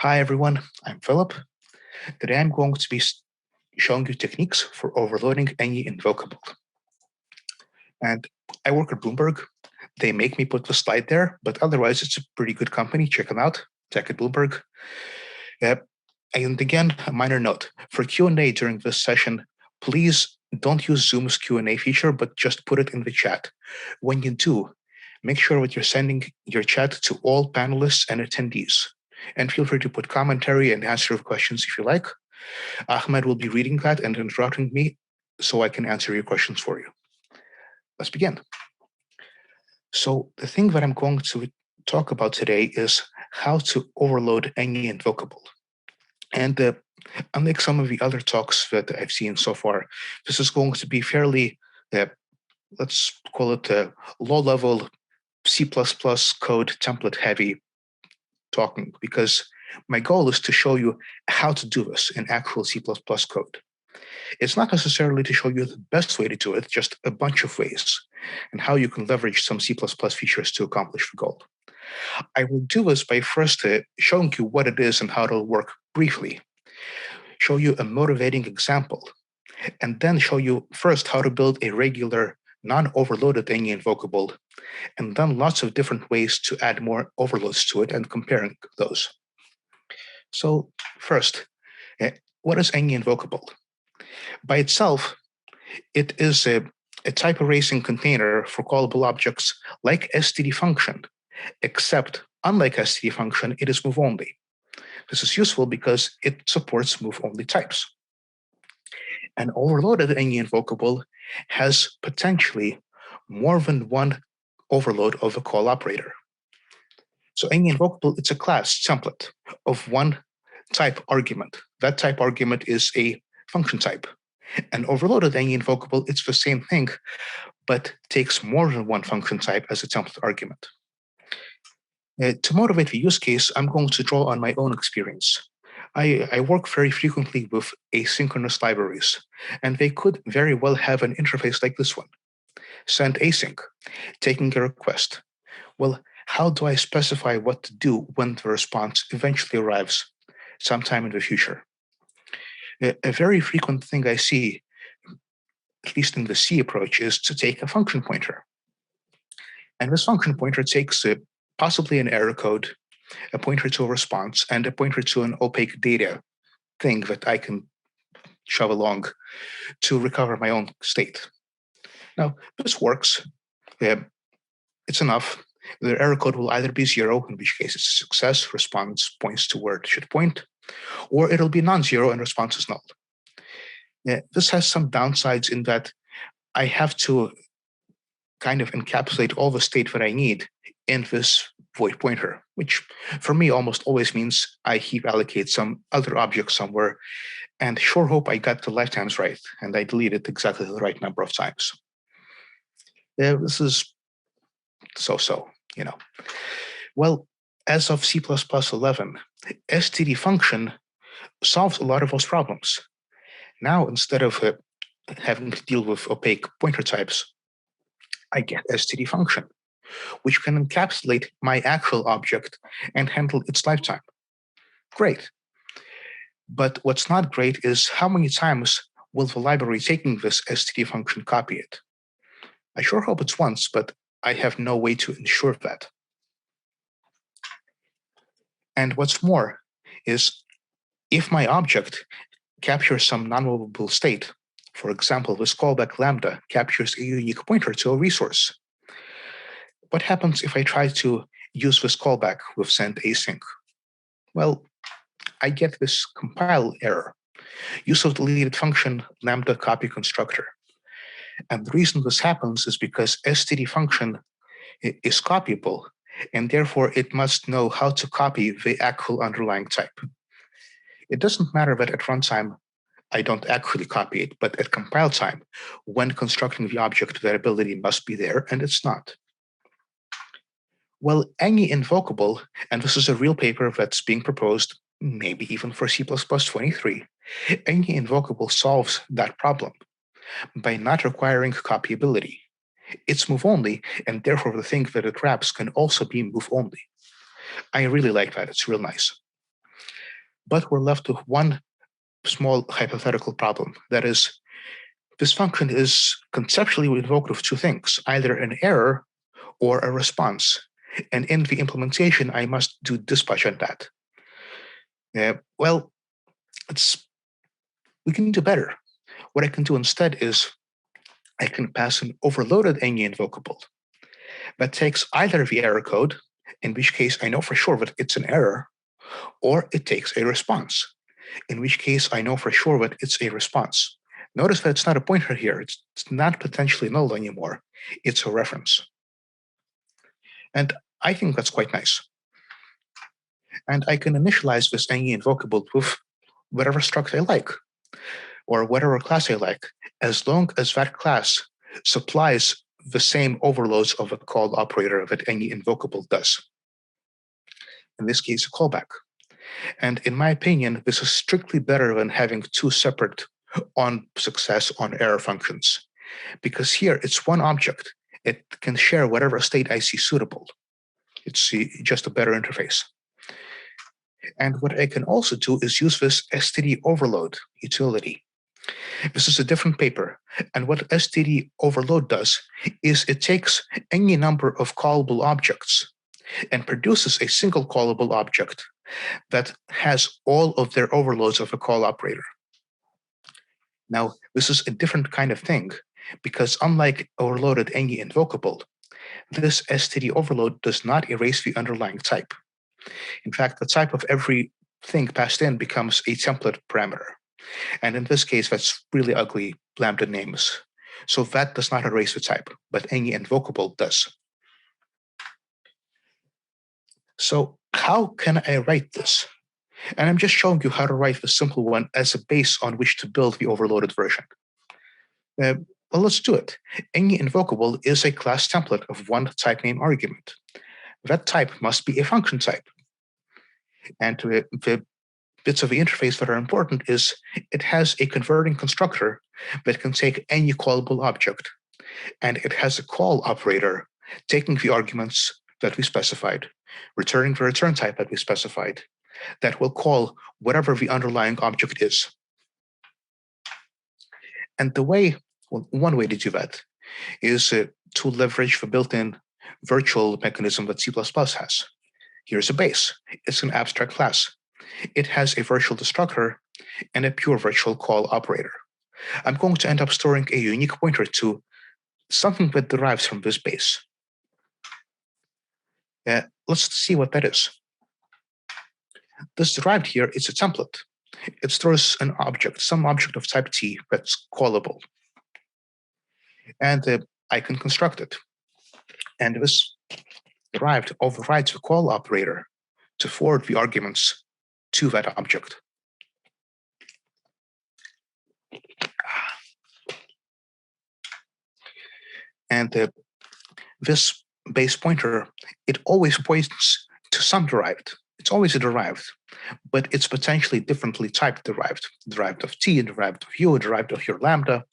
Hi everyone, I'm Philip. Today I'm going to be showing you techniques for overloading any invocable. And I work at Bloomberg. They make me put the slide there, but otherwise it's a pretty good company. Check them out, Tech at Bloomberg. And again, a minor note, for Q&A during this session, please don't use Zoom's Q&A feature, but just put it in the chat. When you do, make sure that you're sending your chat to all panelists and attendees. And feel free to put commentary and answer questions if you like. Ahmed will be reading that and interrupting me so I can answer your questions for you. Let's begin. So the thing that I'm going to talk about today is how to overload any invocable. And unlike some of the other talks that I've seen so far, this is going to be fairly, let's call it low-level C++ code template-heavy talking, because my goal is to show you how to do this in actual C++ code. It's not necessarily to show you the best way to do it, just a bunch of ways, and how you can leverage some C++ features to accomplish the goal. I will do this by first showing you what it is and how it'll work briefly, show you a motivating example, and then show you first how to build a regular non-overloaded any invocable, and then lots of different ways to add more overloads to it and comparing those. So first, what is any invocable? By itself, it is a type erasing container for callable objects like std function, except unlike std function, it is move-only. This is useful because it supports move-only types. An overloaded any invocable has potentially more than one overload of a call operator. So any invocable, it's a class template of one type argument. That type argument is a function type. And overloaded any invocable, it's the same thing, but takes more than one function type as a template argument. To motivate the use case, I'm going to draw on my own experience. I work very frequently with asynchronous libraries, and they could very well have an interface like this one. Send async, taking a request. Well, how do I specify what to do when the response eventually arrives sometime in the future? A very frequent thing I see, at least in the C approach, is to take a function pointer. And this function pointer takes possibly an error code, a pointer to a response, and a pointer to an opaque data thing that I can shove along to recover my own state. Now, this works. It's enough. The error code will either be 0, in which case it's a success, response points to where it should point, or it'll be non-zero and response is null. This has some downsides in that I have to kind of encapsulate all the state that I need in this void pointer, which for me almost always means I heap allocate some other object somewhere and sure hope I got the lifetimes right and I delete it exactly the right number of times. This is so-so, Well, as of C++ 11, std function solves a lot of those problems. Now, instead of having to deal with opaque pointer types, I get std function, which can encapsulate my actual object and handle its lifetime. Great. But what's not great is how many times will the library taking this std function copy it? I sure hope it's once, but I have no way to ensure that. And what's more is if my object captures some non-movable state, for example, this callback lambda captures a unique pointer to a resource, what happens if I try to use this callback with send async? Well, I get this compile error. Use of deleted function lambda copy constructor. And the reason this happens is because std function is copyable, and therefore it must know how to copy the actual underlying type. It doesn't matter that at runtime I don't actually copy it, but at compile time, when constructing the object, that ability must be there, and it's not. Well, any invocable, and this is a real paper that's being proposed, maybe even for C++ 23, any invocable solves that problem by not requiring copyability. It's move-only, and therefore the thing that it wraps can also be move-only. I really like that. It's real nice. But we're left with one small hypothetical problem. That is, this function is conceptually invoked with two things, either an error or a response. And in the implementation, I must do dispatch on that. Well, we can do better. What I can do instead is I can pass an overloaded any invocable that takes either the error code, in which case I know for sure that it's an error, or it takes a response, in which case I know for sure that it's a response. Notice that it's not a pointer here. It's not potentially null anymore. It's a reference. And I think that's quite nice. And I can initialize this any invocable with whatever struct I like, or whatever class I like, as long as that class supplies the same overloads of a call operator that any invocable does. In this case, a callback. And in my opinion, this is strictly better than having two separate on success, on error functions. Because here it's one object. It can share whatever state I see suitable. It's just a better interface. And what I can also do is use this Std Overload Utility. This is a different paper. And what Std Overload does is it takes any number of callable objects and produces a single callable object that has all of their overloads of a call operator. Now, this is a different kind of thing, because unlike overloaded any invocable, this Std overload does not erase the underlying type. In fact, the type of every thing passed in becomes a template parameter. And in this case, that's really ugly lambda names. So that does not erase the type, but any invocable does. So how can I write this? And I'm just showing you how to write the simple one as a base on which to build the overloaded version. Well, let's do it. Any invocable is a class template of one type name argument. That type must be a function type. And the bits of the interface that are important is it has a converting constructor that can take any callable object. And it has a call operator taking the arguments that we specified, returning the return type that we specified, that will call whatever the underlying object is. And one way to do that is to leverage the built-in virtual mechanism that C++ has. Here's a base. It's an abstract class. It has a virtual destructor and a pure virtual call operator. I'm going to end up storing a unique pointer to something that derives from this base. Let's see what that is. This derived here is a template. It stores an object, some object of type T that's callable. And I can construct it. And this derived overrides the call operator to forward the arguments to that object. And this base pointer, it always points to some derived. It's always a derived, but it's potentially differently typed derived. Derived of T, derived of U, derived of your lambda.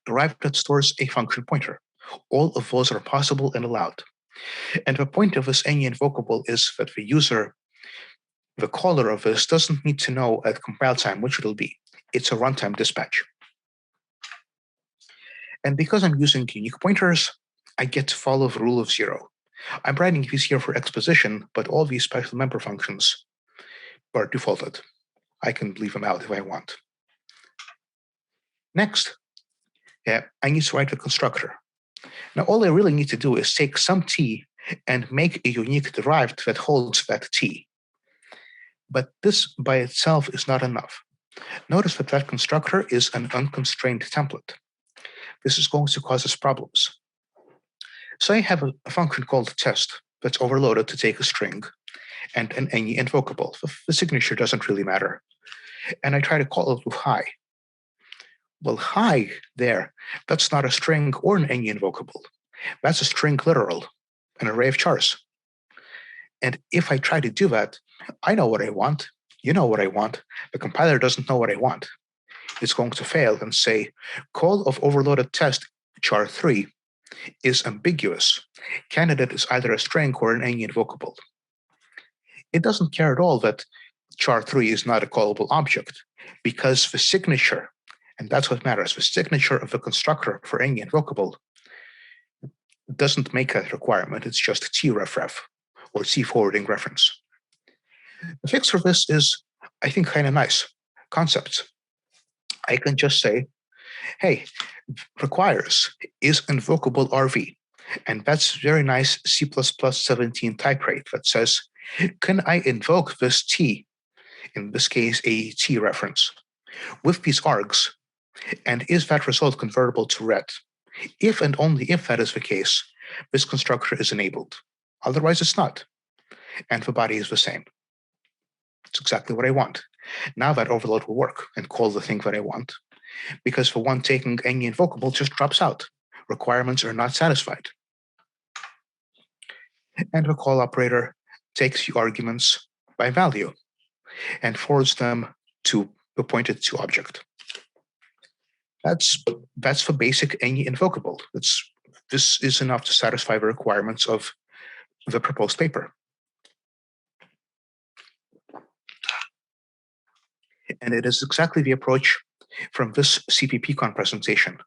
Derived that stores a function pointer. All of those are possible and allowed. And the point of this any invocable is that the user, the caller of this, doesn't need to know at compile time which it'll be. It's a runtime dispatch. And because I'm using unique pointers, I get to follow the rule of zero. I'm writing these here for exposition, but all these special member functions are defaulted. I can leave them out if I want. Next, I need to write the constructor. Now, all I really need to do is take some T and make a unique derived that holds that T. But this by itself is not enough. Notice that that constructor is an unconstrained template. This is going to cause us problems. So I have a function called test that's overloaded to take a string and an any invocable. The signature doesn't really matter. And I try to call it with hi. Well, hi there, that's not a string or an any invocable. That's a string literal, an array of chars. And if I try to do that, I know what I want. You know what I want. The compiler doesn't know what I want. It's going to fail and say, call of overloaded test char 3 is ambiguous. Candidate is either a string or an any invocable. It doesn't care at all that char3 is not a callable object because the signature, and that's what matters, the signature of the constructor for any invocable doesn't make a requirement. It's just trefref or forwarding reference. The fix for this is, I think, kind of nice concept. I can just say, hey, requires is invocable RV. And that's very nice C++ 17 type rate that says, can I invoke this T, in this case, a T reference, with these args? And is that result convertible to ret? If and only if that is the case, this constructor is enabled. Otherwise, it's not. And the body is the same. It's exactly what I want. Now that overload will work and call the thing that I want, because the one taking any invocable just drops out. Requirements are not satisfied. And the call operator takes the arguments by value and forwards them to the pointed to object. That's the basic any invocable. This is enough to satisfy the requirements of the proposed paper. And it is exactly the approach from this CppCon presentation,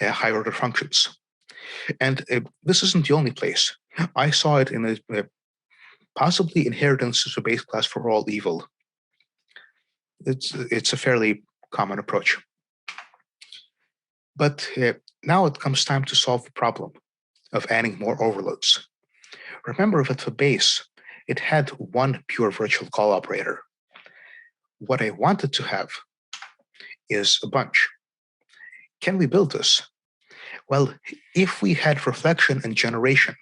high order functions. And this isn't the only place. I saw it in a possibly inheritance as a base class for all evil. It's a fairly common approach. But now it comes time to solve the problem of adding more overloads. Remember that the base, it had one pure virtual call operator. What I wanted to have is a bunch. Can we build this? Well, if we had reflection and generation,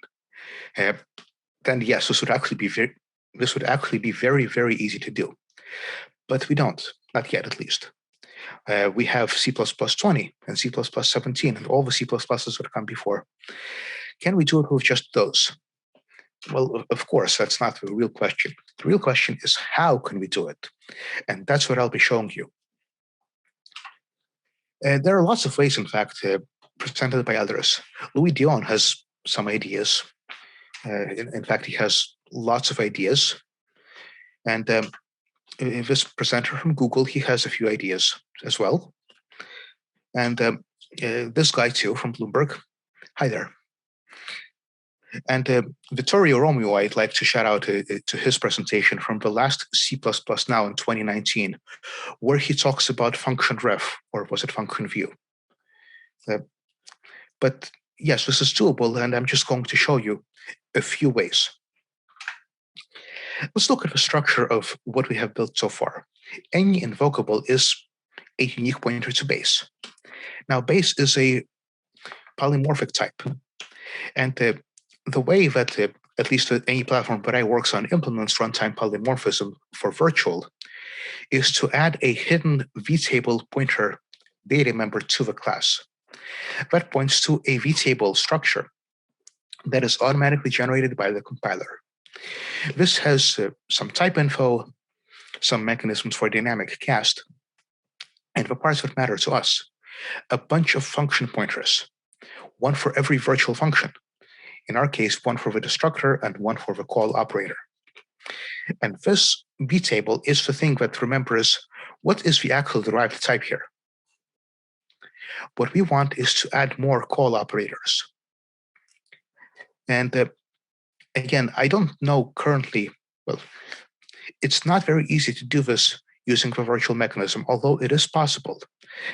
then yes, this would actually be very, very easy to do. But we don't, not yet at least. We have C++ 20 and C++ 17 and all the C++ that come before. Can we do it with just those? Well, of course, that's not the real question. The real question is, how can we do it? And that's what I'll be showing you. There are lots of ways, in fact, presented by others. Louis Dion has some ideas. In fact, he has lots of ideas. And this presenter from Google, he has a few ideas as well. And this guy, too, from Bloomberg. Hi there. And Vittorio Romeo, I'd like to shout out to his presentation from the last CppNow in 2019, where he talks about function ref, or was it function view? But yes, this is doable, and I'm just going to show you a few ways. Let's look at the structure of what we have built so far. Any invocable is a unique pointer to base. Now, base is a polymorphic type, and the way that at least any platform that I works on implements runtime polymorphism for virtual is to add a hidden vtable pointer data member to the class. That points to a vtable structure that is automatically generated by the compiler. This has some type info, some mechanisms for dynamic cast, and the parts that matter to us, a bunch of function pointers, one for every virtual function. In our case, one for the destructor and one for the call operator. And this vtable is the thing that remembers what is the actual derived type here. What we want is to add more call operators. And again, I don't know currently, well, it's not very easy to do this using the virtual mechanism, although it is possible.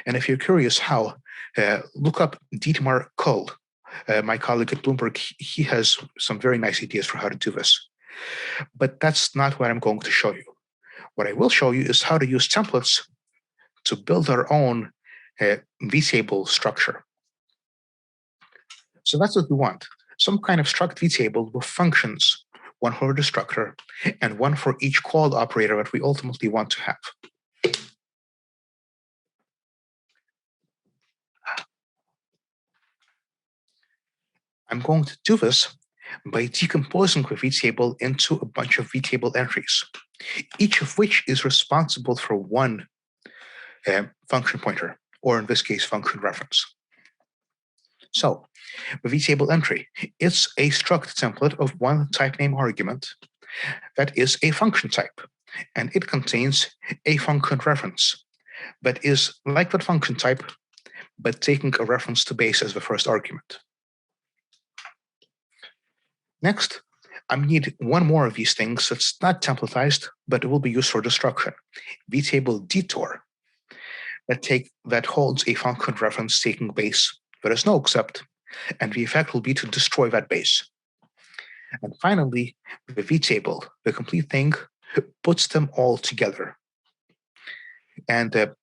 And if you're curious how, look up Dietmar Kohl. My colleague at Bloomberg, he has some very nice ideas for how to do this. But that's not what I'm going to show you. What I will show you is how to use templates to build our own vtable structure. So that's what we want. Some kind of struct vtable with functions, one for the destructor and one for each call operator that we ultimately want to have. I'm going to do this by decomposing the vtable into a bunch of vtable entries, each of which is responsible for one function pointer, or in this case, function reference. So the vtable entry, it's a struct template of one type name argument that is a function type. and it contains a function reference that is like that function type, but taking a reference to base as the first argument. Next, I need one more of these things that's not templatized, but it will be used for destruction. vtable detour that holds a function reference taking base that is no except, and the effect will be to destroy that base. And finally, the vtable, the complete thing, puts them all together. And a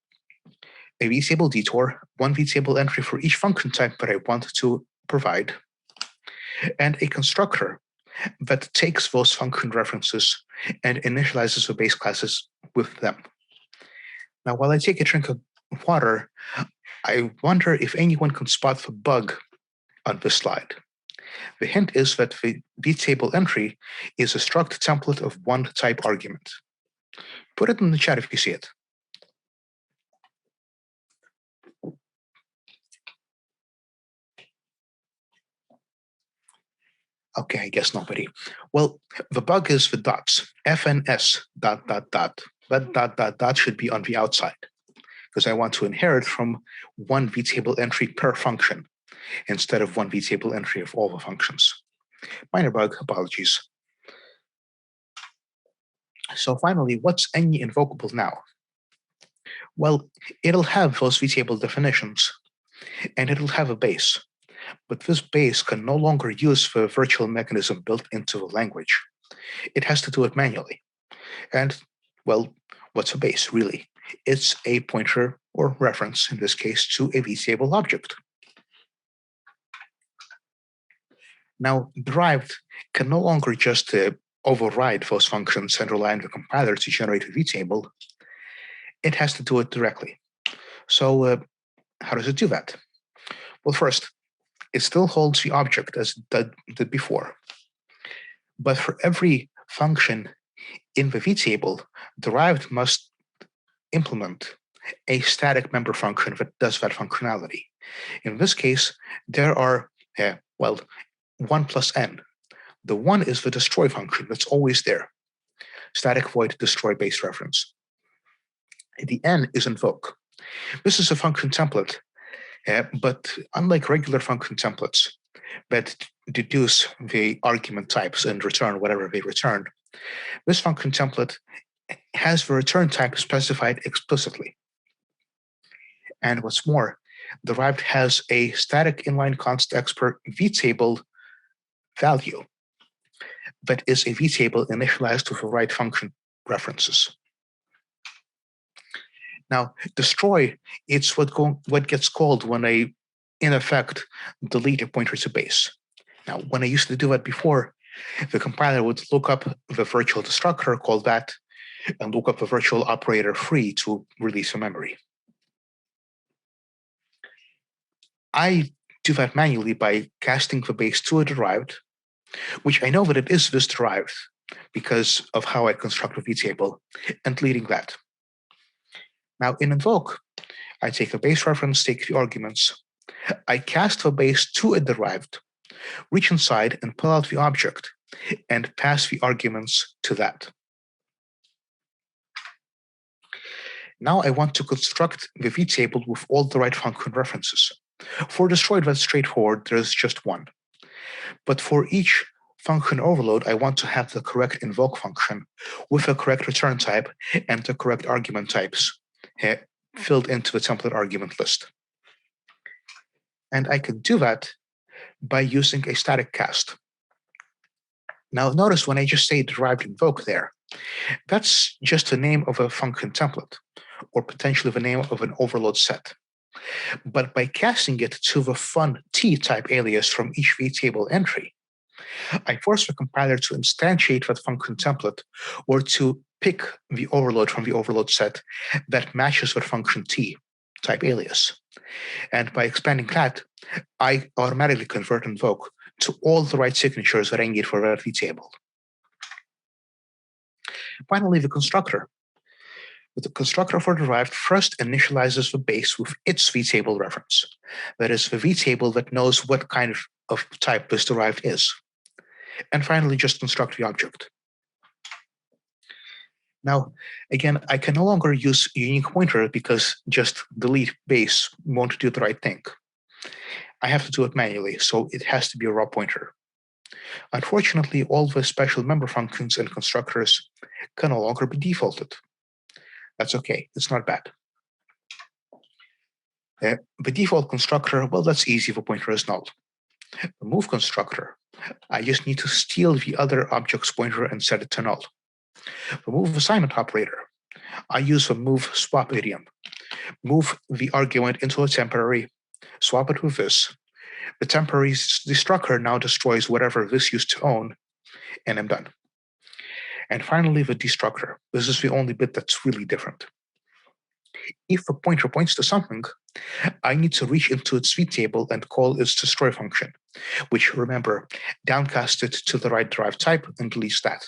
vtable detour, one vtable entry for each function type that I want to provide, and a constructor that takes those function references and initializes the base classes with them. Now, while I take a drink of water, I wonder if anyone can spot the bug on this slide. The hint is that the vtable entry is a struct template of one type argument. Put it in the chat if you see it. Okay, I guess nobody. Well, the bug is the dots. fns ... That ... should be on the outside, because I want to inherit from one vtable entry per function instead of one vtable entry of all the functions. Minor bug, apologies. So finally, what's any invocable now? Well, it'll have those vtable definitions, and it'll have a base. But this base can no longer use the virtual mechanism built into the language. It has to do it manually. And, well, what's a base, really? It's a pointer or reference, in this case, to a vtable object. Now, derived can no longer just override those functions and rely on the compiler to generate a vtable. It has to do it directly. So how does it do that? Well, first, it still holds the object as it did before. But for every function in the vtable, derived must implement a static member function that does that functionality. In this case, there are, 1 plus n. The 1 is the destroy function that's always there. Static void destroy base reference. The n is invoke. This is a function template, but unlike regular function templates that deduce the argument types and return whatever they return, this function template has the return type specified explicitly. And what's more, derived has a static inline const expert vtable value that is a vtable initialized with the right function references. Now, destroy, it's what gets called when I, in effect, delete a pointer to base. Now, when I used to do that before, the compiler would look up the virtual destructor, call that, and look up the virtual operator free to release a memory. I do that manually by casting the base to a derived, which I know that it is this derived because of how I construct a vtable, and deleting that. Now, in invoke, I take a base reference, take the arguments. I cast the base to a derived, reach inside and pull out the object, and pass the arguments to that. Now I want to construct the vtable with all the right function references. For destroyed, that's straightforward, there's just one. But for each function overload, I want to have the correct invoke function with the correct return type and the correct argument types filled into the template argument list. And I can do that by using a static cast. Now notice when I just say derived invoke there, that's just the name of a function template, or potentially the name of an overload set. But by casting it to the fun T type alias from each vtable entry, I force the compiler to instantiate that function template or to pick the overload from the overload set that matches that function T type alias. And by expanding that, I automatically convert invoke to all the right signatures that I need for that vtable. Finally, the constructor. The constructor for derived first initializes the base with its vtable reference. That is, the vtable that knows what kind of type this derived is. And finally, just construct the object. Now, again, I can no longer use unique pointer because just delete base won't do the right thing. I have to do it manually, so it has to be a raw pointer. Unfortunately, all the special member functions and constructors can no longer be defaulted. That's okay, it's not bad. The default constructor, well, that's easy if a pointer is null. The move constructor, I just need to steal the other object's pointer and set it to null. The move assignment operator, I use the move swap idiom. Move the argument into a temporary, swap it with this. The temporary destructor now destroys whatever this used to own, and I'm done. And finally, the destructor. This is the only bit that's really different. If a pointer points to something, I need to reach into its vtable and call its destroy function, which, remember, downcast it to the right derived type and deletes that.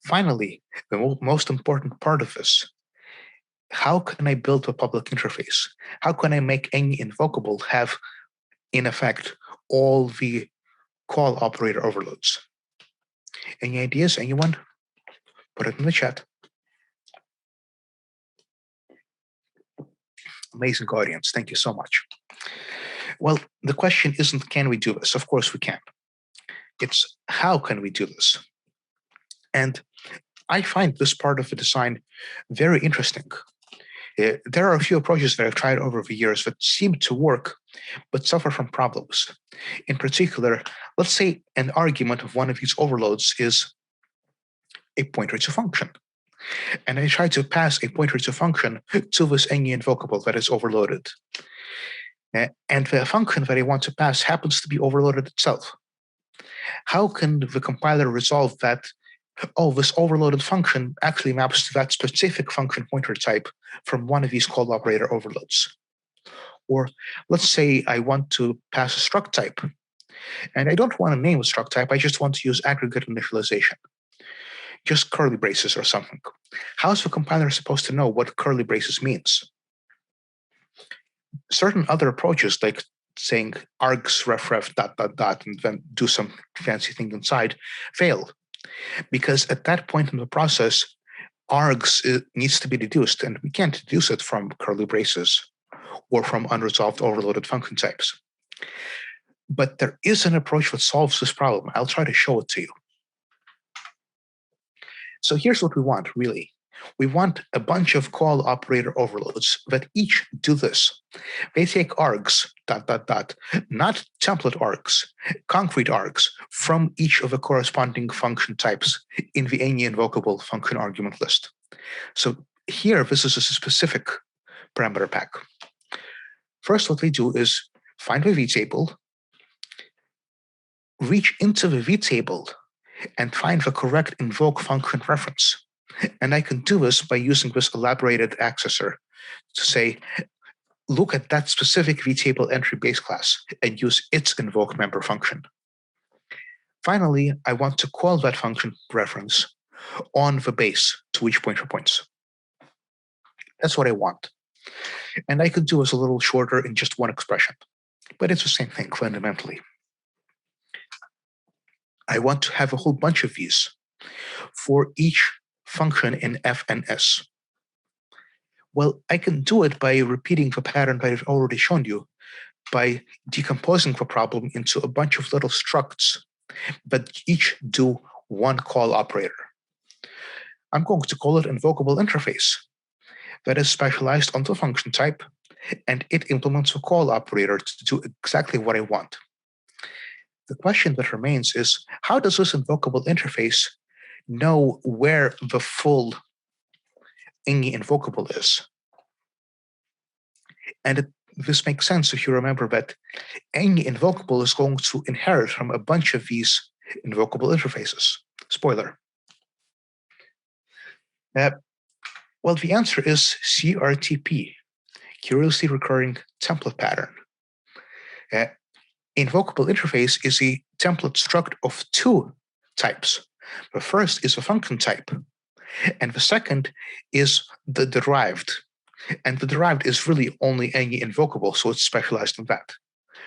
Finally, the most important part of this, how can I build a public interface? How can I make any invocable have, in effect, all the call operator overloads? Any ideas, anyone? Put it in the chat. Amazing audience, thank you so much. Well, the question isn't can we do this? Of course we can. It's how can we do this? And I find this part of the design very interesting. There are a few approaches that I've tried over the years that seem to work, but suffer from problems. In particular, let's say an argument of one of these overloads is a pointer to function. And I try to pass a pointer to function to this any invocable that is overloaded. And the function that I want to pass happens to be overloaded itself. How can the compiler resolve that, oh, this overloaded function actually maps to that specific function pointer type from one of these call operator overloads? Or let's say I want to pass a struct type, and I don't want to name a struct type, I just want to use aggregate initialization. Just curly braces or something. How is the compiler supposed to know what curly braces means? Certain other approaches, like saying args ref dot dot dot and then do some fancy thing inside, fail. Because at that point in the process, args needs to be deduced, and we can't deduce it from curly braces or from unresolved overloaded function types. But there is an approach that solves this problem. I'll try to show it to you. So here's what we want, really. We want a bunch of call operator overloads that each do this. They take args, dot, dot, dot, not template args, concrete args from each of the corresponding function types in the any invocable function argument list. So here, this is a specific parameter pack. First, what we do is find the vtable, reach into the vtable, and find the correct invoke function reference. And I can do this by using this elaborated accessor to say, look at that specific vtable entry base class and use its invoke member function. Finally, I want to call that function reference on the base to which pointer points. That's what I want. And I could do this a little shorter in just one expression, but it's the same thing fundamentally. I want to have a whole bunch of these for each function in F and S. Well, I can do it by repeating the pattern that I've already shown you, by decomposing the problem into a bunch of little structs that each do one call operator. I'm going to call it Invocable interface that is specialized on the function type, and it implements a call operator to do exactly what I want. The question that remains is, how does this invocable interface know where the full any invocable is? And this makes sense if you remember that any invocable is going to inherit from a bunch of these invocable interfaces. Spoiler. Well, the answer is CRTP, curiously recurring template pattern. Invocable interface is a template struct of two types. The first is a function type, and the second is the derived. And the derived is really only any invocable, so it's specialized in that.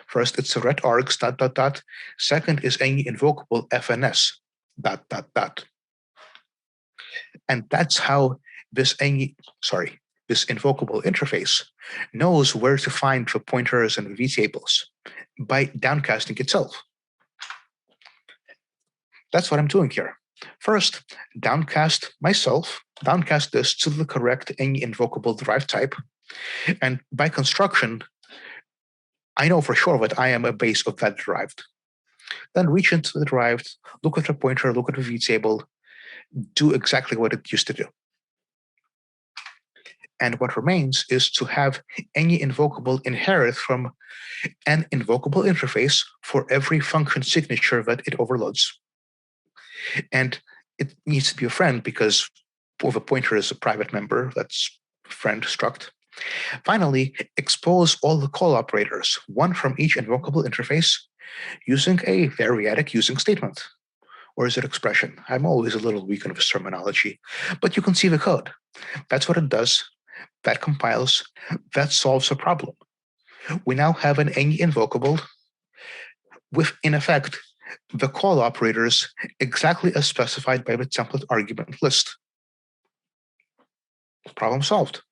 First, it's a ret args dot dot dot. Second is any invocable FNS dot dot dot. And that's how this invocable interface knows where to find the pointers and the vtables by downcasting itself. That's what I'm doing here. First, downcast this to the correct any invocable derived type. And by construction, I know for sure that I am a base of that derived. Then reach into the derived, look at the pointer, look at the vtable, do exactly what it used to do. And what remains is to have any invocable inherit from an invocable interface for every function signature that it overloads. And it needs to be a friend because the pointer is a private member, that's friend struct. Finally, expose all the call operators, one from each invocable interface, using a variadic using statement. Or is it expression? I'm always a little weak on this terminology, but you can see the code. That's what it does. That compiles. That solves a problem. We now have an any invocable with, in effect, the call operators exactly as specified by the template argument list. Problem solved.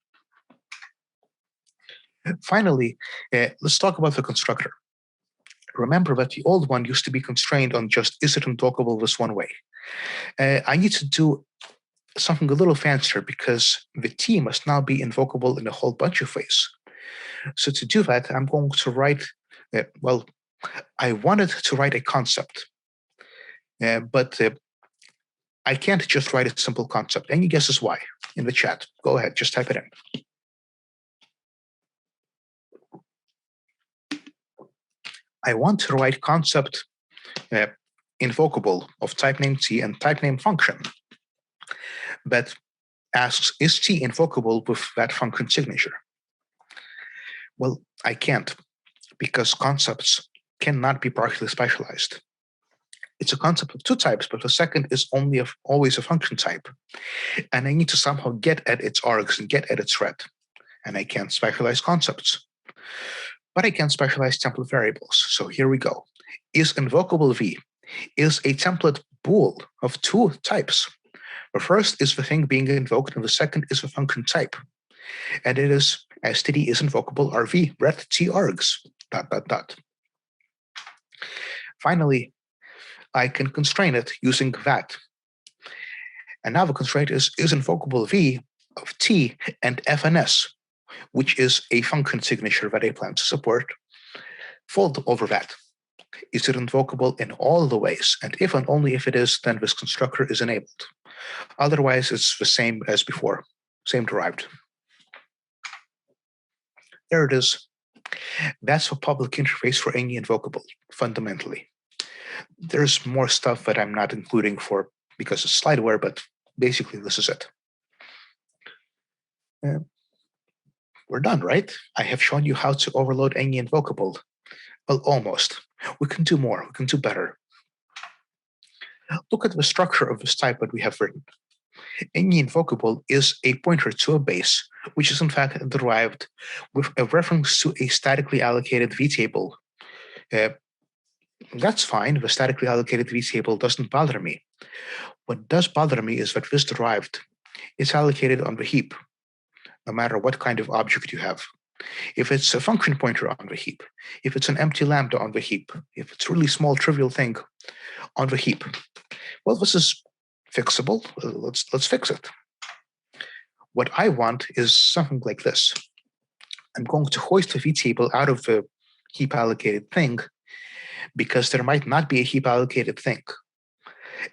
Finally, let's talk about the constructor. Remember that the old one used to be constrained on just is it invocable this one way. I need to do something a little fancier because the T must now be invocable in a whole bunch of ways. So to do that, I'm going to write, I wanted to write a concept, but I can't just write a simple concept. Any guesses why? In the chat, go ahead, just type it in. I want to write concept invocable of type name T and type name function that asks, is T invocable with that function signature? Well, I can't, because concepts cannot be partially specialized. It's a concept of two types, but the second is always a function type. And I need to somehow get at its args and get at its thread. And I can't specialize concepts. But I can specialize template variables. So here we go. Is invocable v is a template bool of two types. The first is the thing being invoked, and the second is the function type. And it is std is invocable rv ret t args ... Finally, I can constrain it using that. And now the constraint is invocable v of t and fns, which is a function signature that I plan to support, fold over that. Is it invocable in all the ways? And if and only if it is, then this constructor is enabled. Otherwise, it's the same as before, same derived. There it is. That's a public interface for any invocable, fundamentally. There's more stuff that I'm not including because it's slideware, but basically this is it. We're done, right? I have shown you how to overload any invocable. Well, almost. We can do more. We can do better. Look at the structure of this type that we have written. Any invocable is a pointer to a base, which is in fact derived with a reference to a statically allocated vtable. That's fine. The statically allocated vtable doesn't bother me. What does bother me is that this derived is allocated on the heap, no matter what kind of object you have. If it's a function pointer on the heap, if it's an empty lambda on the heap, if it's a really small trivial thing on the heap, well, this is fixable. Let's fix it. What I want is something like this. I'm going to hoist the vtable out of the heap allocated thing because there might not be a heap allocated thing.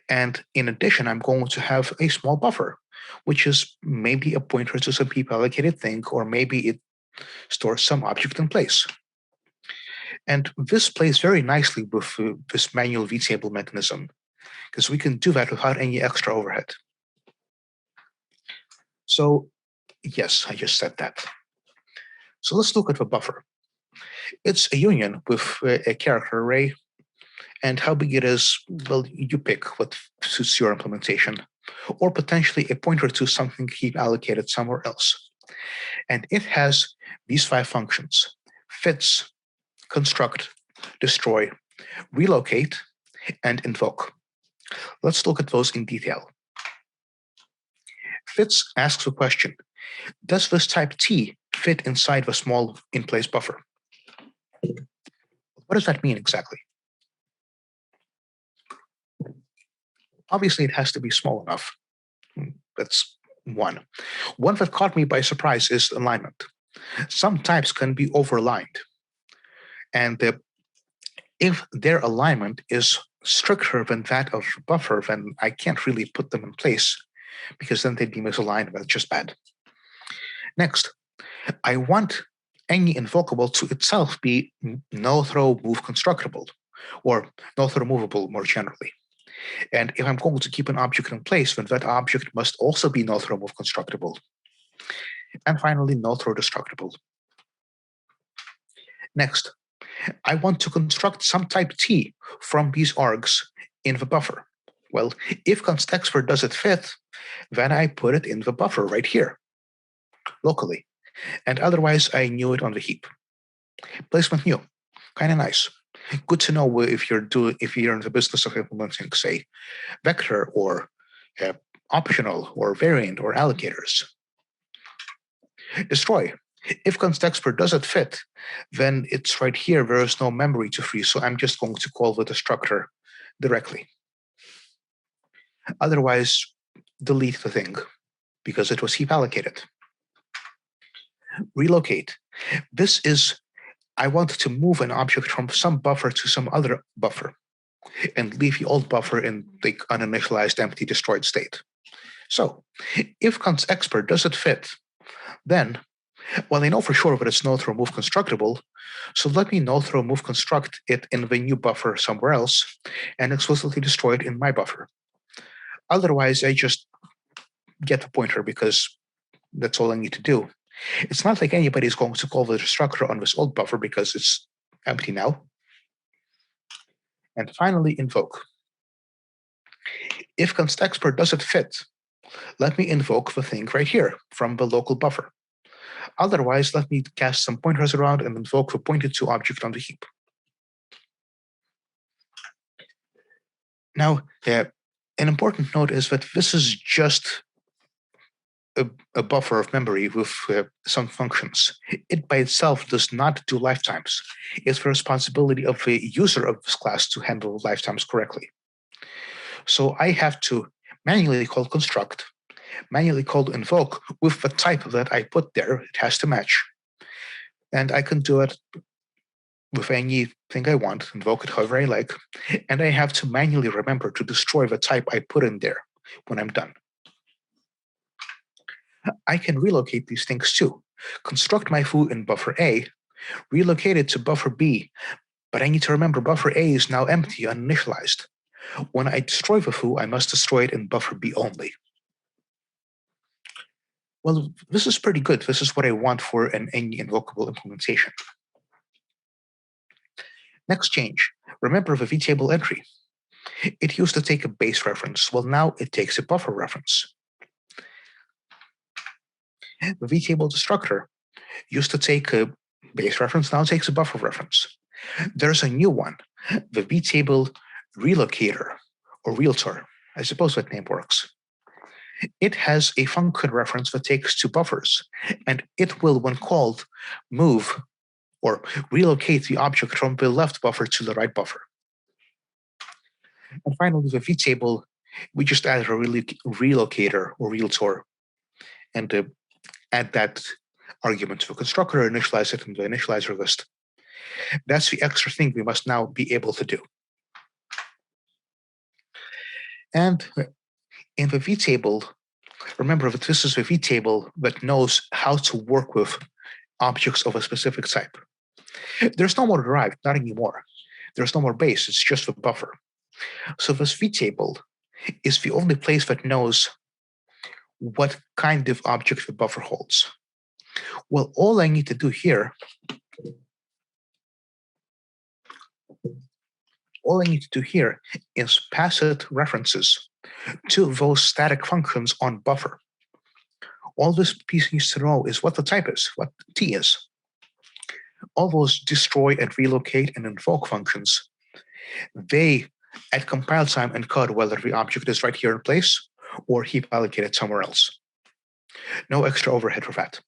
And in addition, I'm going to have a small buffer, which is maybe a pointer to some heap allocated thing, or maybe it stores some object in place. And this plays very nicely with this manual vtable mechanism, because we can do that without any extra overhead. So yes, I just said that. So let's look at the buffer. It's a union with a character array, and how big it is, well, you pick what suits your implementation, or potentially a pointer to something heap allocated somewhere else. And it has these 5 functions: fits, construct, destroy, relocate, and invoke. Let's look at those in detail. fits asks the question, does this type T fit inside the small in-place buffer? What does that mean exactly? Obviously, it has to be small enough. That's one. One that caught me by surprise is alignment. Some types can be overlined. And if their alignment is stricter than that of the buffer, then I can't really put them in place because then they'd be misaligned. That's just bad. Next, I want any invocable to itself be no-throw move constructable, or no-throw movable more generally. And if I'm going to keep an object in place, then that object must also be no-throw move constructible. And finally, no-throw destructible. Next, I want to construct some type T from these args in the buffer. Well, if constexpert doesn't fit, then I put it in the buffer right here, locally. And otherwise, I knew it on the heap. Placement new, kind of nice. Good to know if you're in the business of implementing, say, vector or optional or variant or allocators. Destroy. If constexpert doesn't fit, then it's right here. There is no memory to free, so I'm just going to call the destructor directly. Otherwise, delete the thing because it was heap allocated. Relocate. This is, I want to move an object from some buffer to some other buffer and leave the old buffer in the uninitialized empty destroyed state. So if constexpert doesn't fit, then, well, I know for sure that it's no-throw move constructible, so let me no-throw move construct it in the new buffer somewhere else and explicitly destroy it in my buffer. Otherwise, I just get the pointer because that's all I need to do. It's not like anybody's going to call the destructor on this old buffer because it's empty now. And finally, invoke. If constexpert doesn't fit, let me invoke the thing right here from the local buffer. Otherwise, let me cast some pointers around and invoke the pointed to object on the heap. Now, an important note is that this is just a buffer of memory with some functions. It by itself does not do lifetimes. It's the responsibility of the user of this class to handle lifetimes correctly. So I have to manually call construct, manually call invoke with the type that I put there. It has to match. And I can do it with anything I want, invoke it however I like, and I have to manually remember to destroy the type I put in there when I'm done. I can relocate these things too. Construct my foo in buffer A, relocate it to buffer B, but I need to remember buffer A is now empty, uninitialized. When I destroy the foo, I must destroy it in buffer B only. Well, this is pretty good. This is what I want for any invocable implementation. Next change, remember the vtable entry. It used to take a base reference. Well, now it takes a buffer reference. The vtable destructor used to take a base reference, now it takes a buffer reference. There's a new one, the vtable relocator or realtor. I suppose that name works. It has a function reference that takes two buffers, and it will, when called, move or relocate the object from the left buffer to the right buffer. And finally, the vtable, we just added a relocator or realtor and add that argument to the constructor, initialize it in the initializer list. That's the extra thing we must now be able to do. And in the vtable, remember that this is the vtable that knows how to work with objects of a specific type. There's no more derived, not anymore. There's no more base, it's just the buffer. So this vtable is the only place that knows what kind of object the buffer holds. Well, all I need to do here, is pass it references to those static functions on buffer. All this piece needs to know is what the type is, what T is. All those destroy and relocate and invoke functions, they, at compile time, encode whether the object is right here in place or heap allocated somewhere else. No extra overhead for that.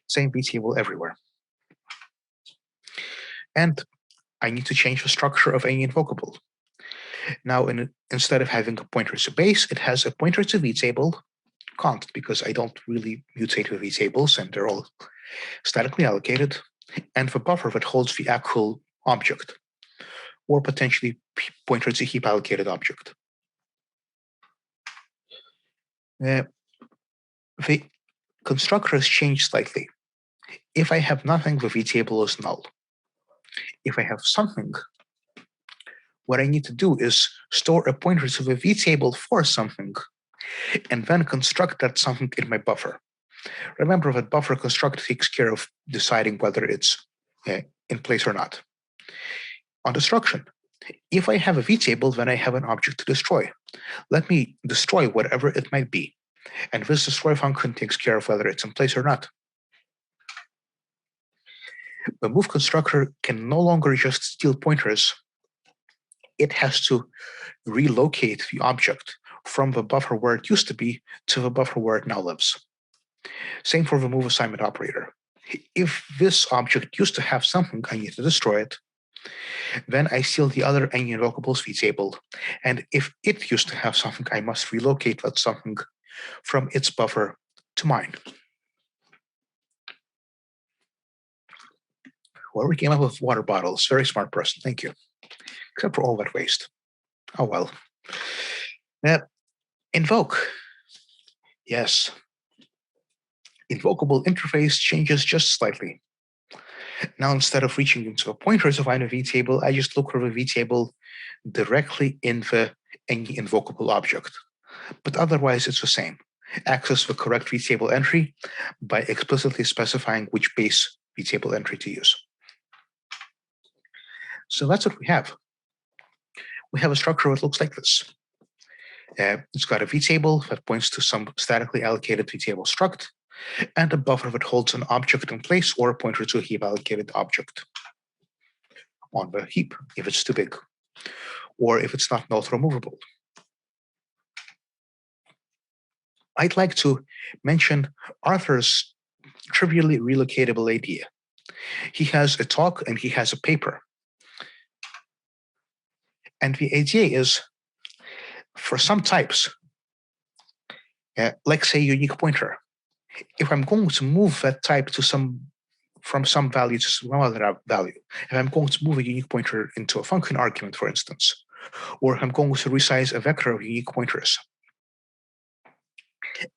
Same vtable everywhere. And I need to change the structure of any invocable. Now, instead of having a pointer to base, it has a pointer to vtable const, because I don't really mutate with vtables and they're all statically allocated, and the buffer that holds the actual object, or potentially pointer to heap allocated object. The constructor has changed slightly. If I have nothing, the vtable is null. If I have something, what I need to do is store a pointer to the vtable for something, and then construct that something in my buffer. Remember that buffer construct takes care of deciding whether it's in place or not. On destruction, if I have a vtable, then I have an object to destroy. Let me destroy whatever it might be, and this destroy function takes care of whether it's in place or not. The move constructor can no longer just steal pointers. It has to relocate the object from the buffer where it used to be to the buffer where it now lives. Same for the move assignment operator. If this object used to have something, I need to destroy it. Then I steal the other any invocable's vtable. And if it used to have something, I must relocate that something from its buffer to mine. Whoever came up with water bottles, very smart person, thank you. Except for all that waste. Oh well. Invoke. Yes. Invokable interface changes just slightly. Now, instead of reaching into a pointer to find a vtable, I just look for the vtable directly in any invocable object. But otherwise, it's the same. Access the correct vtable entry by explicitly specifying which base vtable entry to use. So that's what we have. We have a structure that looks like this. It's got a vtable that points to some statically allocated vtable struct, and a buffer that holds an object in place or a pointer to a heap allocated object on the heap if it's too big, or if it's not null removable. I'd like to mention Arthur's trivially relocatable idea. He has a talk and he has a paper. And the idea is, for some types, like say unique pointer, if I'm going to move that type to from some value to some other value, if I'm going to move a unique pointer into a function argument, for instance, or if I'm going to resize a vector of unique pointers,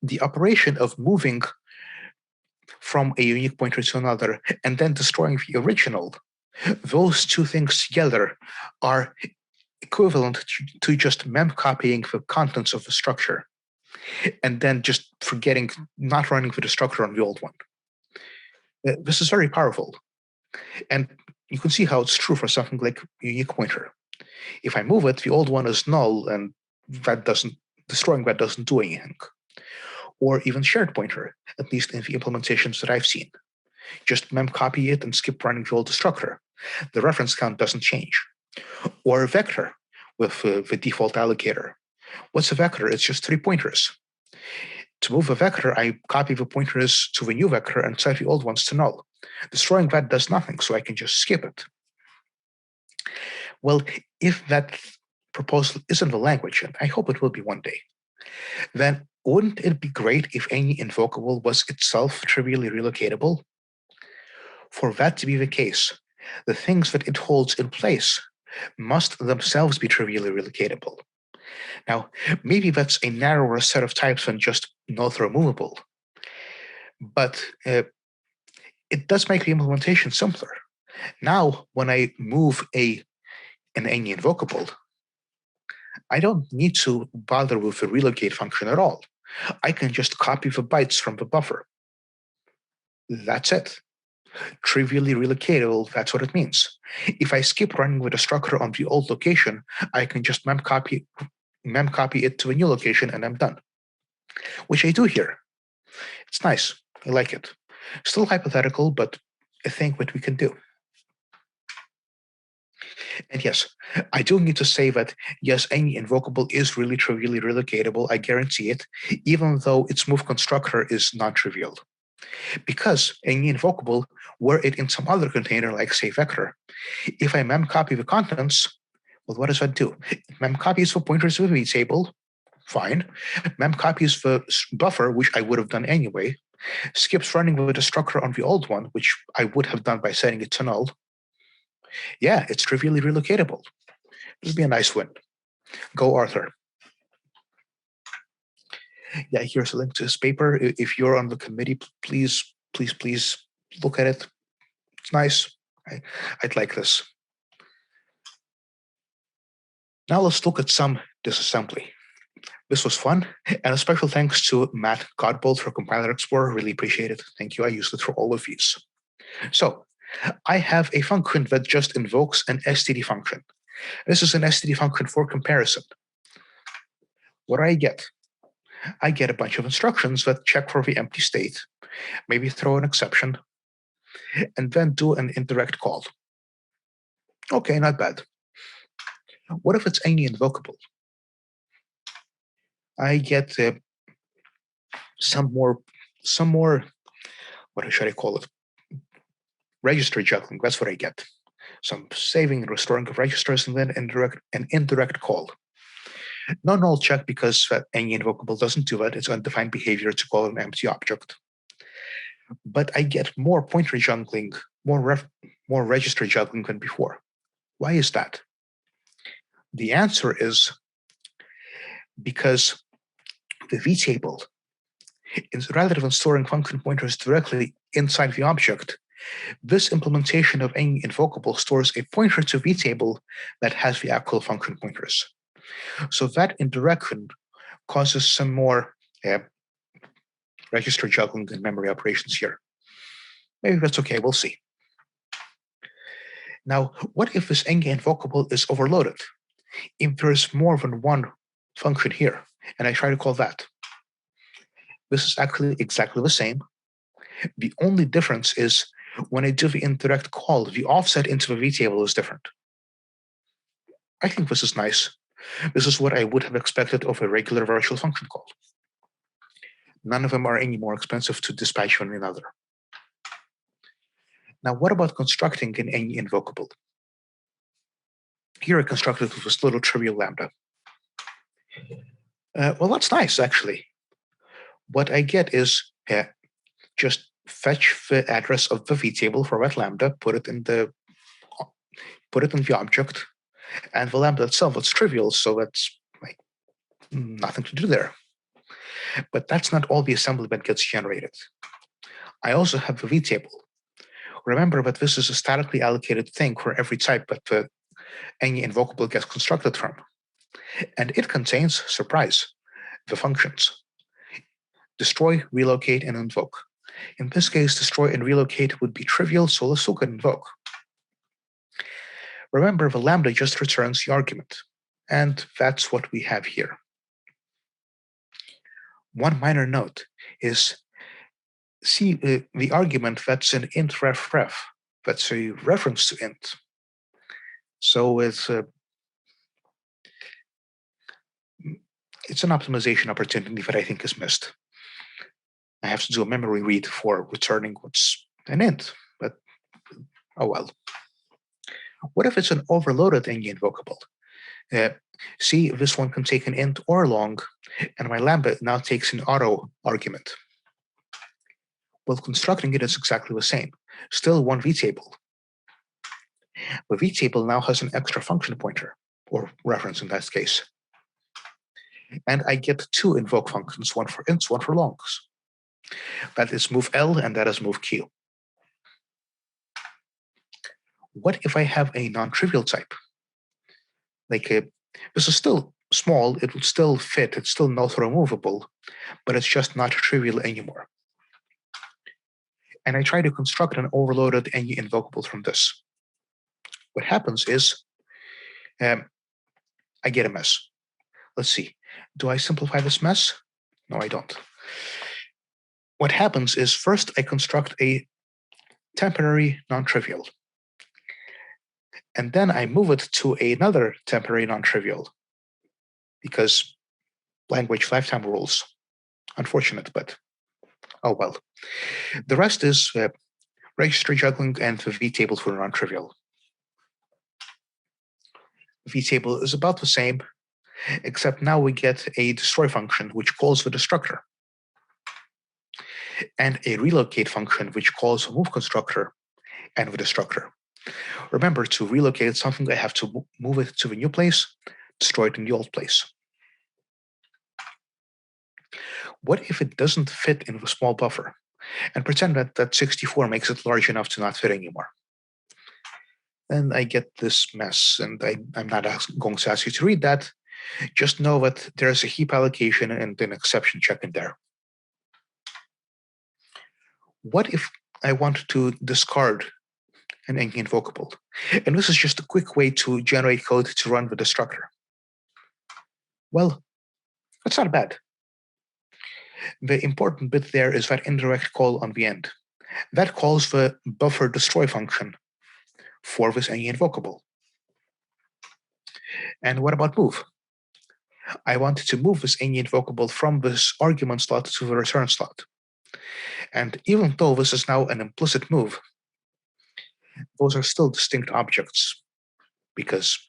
the operation of moving from a unique pointer to another and then destroying the original, those two things together are equivalent to just mem copying the contents of the structure and then just forgetting, not running the structure on the old one. This is very powerful. And you can see how it's true for something like unique pointer. If I move it, the old one is null, and destroying that doesn't do anything. Or even shared pointer, at least in the implementations that I've seen. Just mem copy it and skip running the old structure. The reference count doesn't change. Or a vector with the default allocator. What's a vector? It's just 3 pointers. To move a vector, I copy the pointers to the new vector and set the old ones to null. Destroying that does nothing, so I can just skip it. Well, if that proposal is in the language, and I hope it will be one day, then wouldn't it be great if any invocable was itself trivially relocatable? For that to be the case, the things that it holds in place must themselves be trivially relocatable. Now, maybe that's a narrower set of types than just null removable, but it does make the implementation simpler. Now, when I move an any invocable, I don't need to bother with the relocate function at all. I can just copy the bytes from the buffer. That's it. Trivially relocatable, that's what it means. If I skip running with a structure on the old location, I can just mem copy it to a new location and I'm done. Which I do here. It's nice. I like it. Still hypothetical, but a thing that we can do. And yes, I do need to say that, yes, any invocable is really trivially relocatable, I guarantee it, even though its move constructor is non-trivial. Because any invocable, were it in some other container like, say, vector, if I memcopy the contents, well, what does that do? It memcopies the pointers of the table, fine. Memcopies the buffer, which I would have done anyway, skips running with the destructor on the old one, which I would have done by setting it to null. Yeah, it's trivially relocatable. This would be a nice win. Go, Arthur. Yeah, here's a link to this paper. If you're on the committee, please look at it. It's nice. I'd like this. Now let's look at some disassembly. This was fun, and a special thanks to Matt Godbold for Compiler Explorer. Really appreciate it. Thank you. I used it for all of these. So I have a function that just invokes an std function. This is an std function for comparison. What do I get? I get a bunch of instructions that check for the empty state, maybe throw an exception, and then do an indirect call. Okay, not bad. What if it's any invocable? I get some more, what should I call it? Register juggling, that's what I get. Some saving and restoring of registers, and then an indirect call. No null check, because any invocable doesn't do that. It's undefined behavior to call an empty object. But I get more pointer juggling, more register juggling than before. Why is that? The answer is because the vtable, rather than storing function pointers directly inside the object, this implementation of any invocable stores a pointer to vtable that has the actual function pointers. So that indirection causes some more register juggling and memory operations here. Maybe that's okay, we'll see. Now, what if this any invocable is overloaded? If there's more than one function here, and I try to call that, this is actually exactly the same. The only difference is when I do the indirect call, the offset into the vtable is different. I think this is nice. This is what I would have expected of a regular virtual function call. None of them are any more expensive to dispatch than another. Now, what about constructing in any invocable? Here I constructed with this little trivial lambda. Well, that's nice, actually. What I get is just fetch the address of the vtable for that lambda, put it in the object, and the lambda itself, it's trivial, so that's like nothing to do there. But that's not all the assembly that gets generated. I also have the vtable. Remember that this is a statically allocated thing for every type that any invocable gets constructed from. And it contains, surprise, the functions: destroy, relocate, and invoke. In this case, destroy and relocate would be trivial, so let's look at invoke. Remember, the lambda just returns the argument, and that's what we have here. One minor note is, see the argument that's an int ref, that's a reference to int. So it's an optimization opportunity that I think is missed. I have to do a memory read for returning what's an int, but oh well. What if it's an overloaded any invocable? See, this one can take an int or long, and my lambda now takes an auto argument. Well, constructing it is exactly the same. Still one vtable. The vtable now has an extra function pointer, or reference in that case. And I get two invoke functions, one for ints, one for longs. That is move L, and that is move Q. What if I have a non-trivial type? Like this is still small, it would still fit, it's still not removable, but it's just not trivial anymore. And I try to construct an overloaded any invocable from this. What happens is I get a mess. Let's see. Do I simplify this mess? No, I don't. What happens is first I construct a temporary non-trivial. and then I move it to another temporary non-trivial, because language lifetime rules. Unfortunate, but oh well. The rest is registry juggling and the vtable for non-trivial. Vtable is about the same, except now we get a destroy function, which calls the destructor, and a relocate function, which calls the move constructor and the destructor. Remember, to relocate something, I have to move it to the new place, destroy it in the old place. What if it doesn't fit in the small buffer? And pretend that 64 makes it large enough to not fit anymore. Then I get this mess, and I'm not going to ask you to read that. Just know that there's a heap allocation and an exception check in there. What if I want to discard an invocable? And this is just a quick way to generate code to run the destructor. Well, that's not bad. The important bit there is that indirect call on the end. That calls the buffer destroy function for this any invocable. And what about move? I want to move this any invocable from this argument slot to the return slot. And even though this is now an implicit move, those are still distinct objects because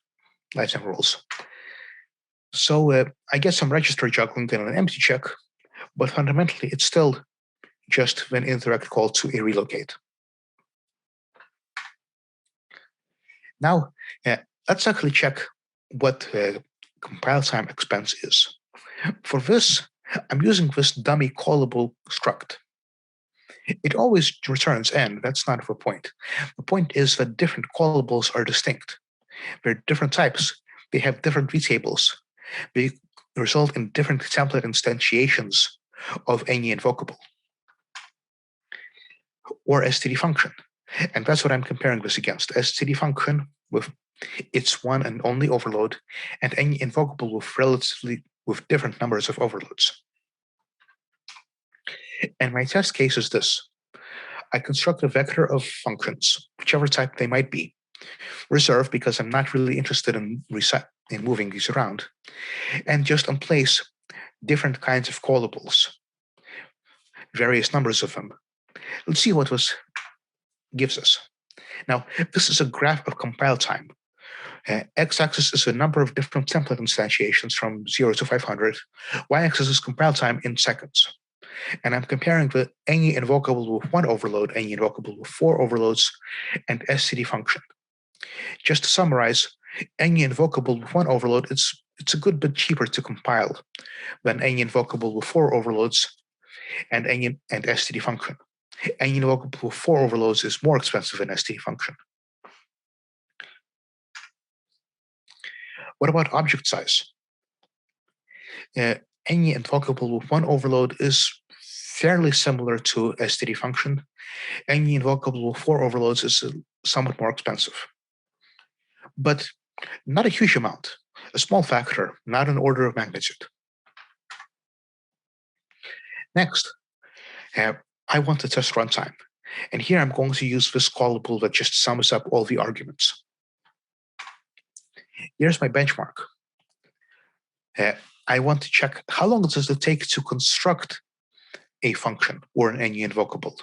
lifetime rules. So I get some register juggling and an empty check, but fundamentally it's still just an indirect call to a relocate. Now, let's actually check what compile time expense is. For this, I'm using this dummy callable struct. It always returns n, that's not the point. The point is that different callables are distinct. They're different types. They have different vtables. They result in different template instantiations of any invocable or std function. And that's what I'm comparing this against. std function with its one and only overload, and any invocable with different numbers of overloads. And my test case is this. I construct a vector of functions, whichever type they might be, reserved because I'm not really interested in moving these around, and just place different kinds of callables, various numbers of them. Let's see what this gives us. Now, this is a graph of compile time. X-axis is a number of different template instantiations from 0 to 500. Y-axis is compile time in seconds. And I'm comparing the any invocable with 1 overload, any invocable with 4 overloads, and std function. Just to summarize, any invocable with 1 overload, it's a good bit cheaper to compile than any invocable with 4 overloads and std function. Any invocable with 4 overloads is more expensive than std function. What about object size? Any invocable with 1 overload is fairly similar to std function. Any invocable with 4 overloads is somewhat more expensive, but not a huge amount, a small factor, not an order of magnitude. Next, I want to test runtime. And here I'm going to use this callable that just sums up all the arguments. Here's my benchmark. I want to check how long does it take to construct a function or any invocable.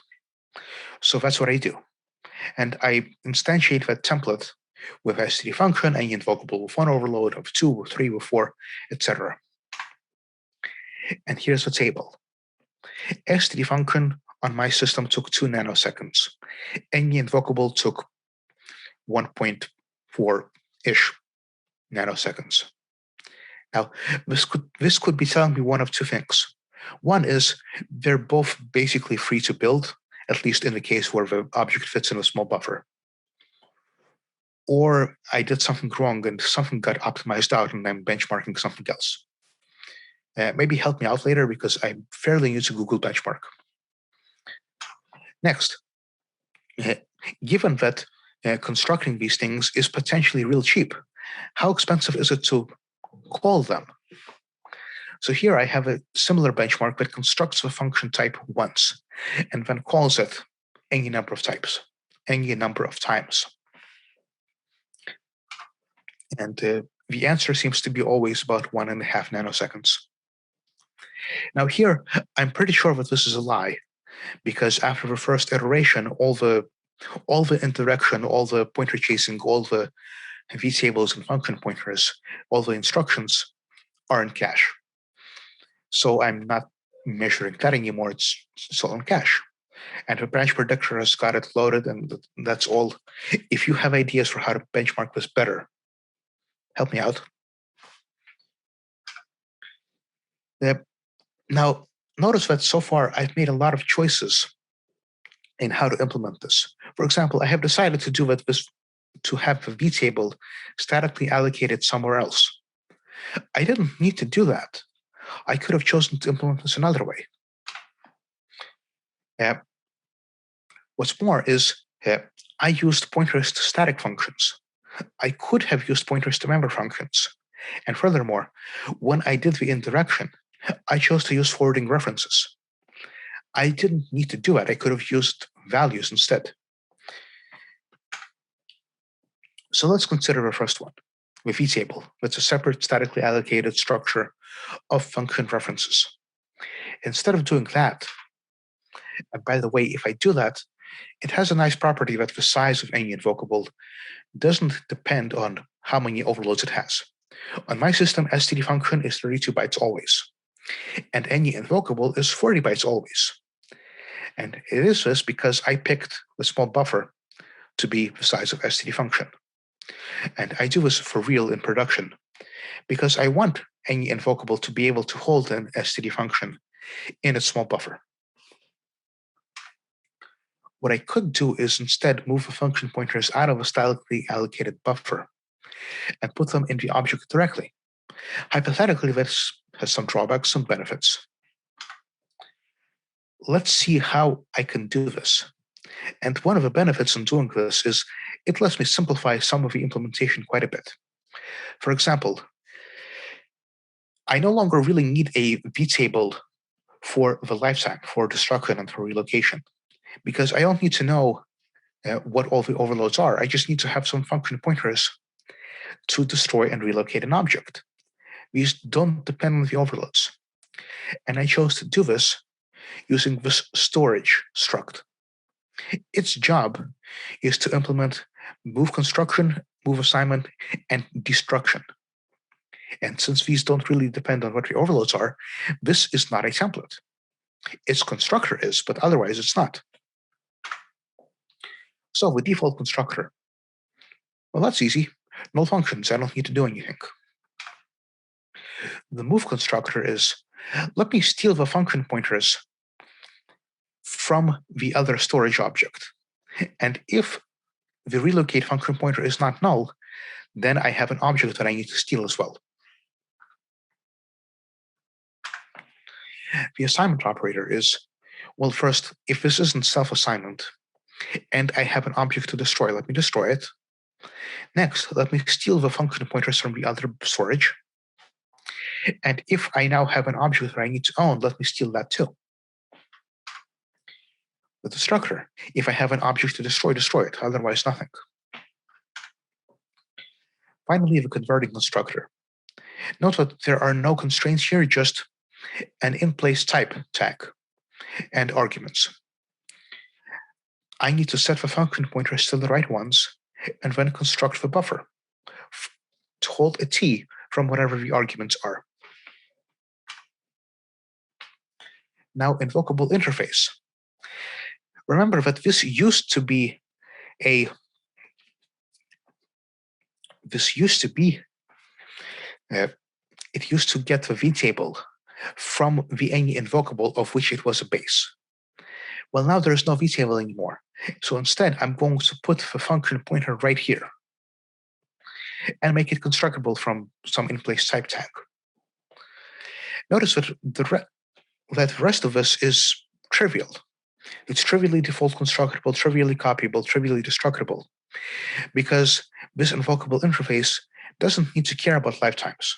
So that's what I do. And I instantiate that template with std function, any invocable with 1 overload, of 2, with 3, with 4, etc. And here's the table. std function on my system took 2 nanoseconds. Any invocable took 1.4-ish nanoseconds. Now, this could be telling me one of two things. One is they're both basically free to build, at least in the case where the object fits in a small buffer. Or I did something wrong and something got optimized out and I'm benchmarking something else. Maybe help me out later because I'm fairly new to Google Benchmark. Next, given that constructing these things is potentially real cheap, how expensive is it to call them? So here I have a similar benchmark that constructs a function type once and then calls it any number of types, any number of times. And the answer seems to be always about 1.5 nanoseconds. Now here, I'm pretty sure that this is a lie, because after the first iteration, all the interaction, all the pointer chasing, all the vtables and function pointers, all the instructions are in cache. So I'm not measuring that anymore, it's all in cache. And the branch predictor has got it loaded, and that's all. If you have ideas for how to benchmark this better, help me out. Now, notice that so far I've made a lot of choices in how to implement this. For example, I have decided to do this to have the vtable statically allocated somewhere else. I didn't need to do that. I could have chosen to implement this another way. What's more is I used pointers to static functions. I could have used pointers to member functions. And furthermore, when I did the indirection, I chose to use forwarding references. I didn't need to do it. I could have used values instead. So let's consider the first one, the vtable. That's a separate statically allocated structure of function references. Instead of doing that, and by the way, if I do that, it has a nice property that the size of any invocable doesn't depend on how many overloads it has. On my system, std function is 32 bytes always, and any invocable is 40 bytes always. And it is this because I picked the small buffer to be the size of std function. And I do this for real in production because I want any invocable to be able to hold an std function in its small buffer. What I could do is instead move the function pointers out of a statically allocated buffer and put them in the object directly. Hypothetically, this has some drawbacks, some benefits. Let's see how I can do this. And one of the benefits in doing this is it lets me simplify some of the implementation quite a bit. For example, I no longer really need a vtable for the lifecycle, for destruction and for relocation, because I don't need to know what all the overloads are. I just need to have some function pointers to destroy and relocate an object. These don't depend on the overloads. And I chose to do this using this storage struct. Its job is to implement move construction, move assignment, and destruction. And since these don't really depend on what the overloads are, this is not a template. Its constructor is, but otherwise it's not. So the default constructor, well, that's easy. Null functions, I don't need to do anything. The move constructor is, let me steal the function pointers from the other storage object. And if the relocate function pointer is not null, then I have an object that I need to steal as well. The assignment operator is, well, first, if this isn't self-assignment, and I have an object to destroy, let me destroy it. Next, let me steal the function pointers from the other storage. And if I now have an object that I need to own, let me steal that too. The destructor, if I have an object to destroy, destroy it, otherwise nothing. Finally, the converting constructor. Note that there are no constraints here, just an in-place type tag and arguments. I need to set the function pointers to the right ones and then construct the buffer to hold a t from whatever the arguments are. Now, invocable interface. Remember that this used to be it used to get the vtable from the any invocable of which it was a base. Well, now there's no vtable anymore. So instead, I'm going to put the function pointer right here and make it constructible from some in-place type tag. Notice that the rest of this is trivial. It's trivially default constructible, trivially copyable, trivially destructible, because this invocable interface doesn't need to care about lifetimes.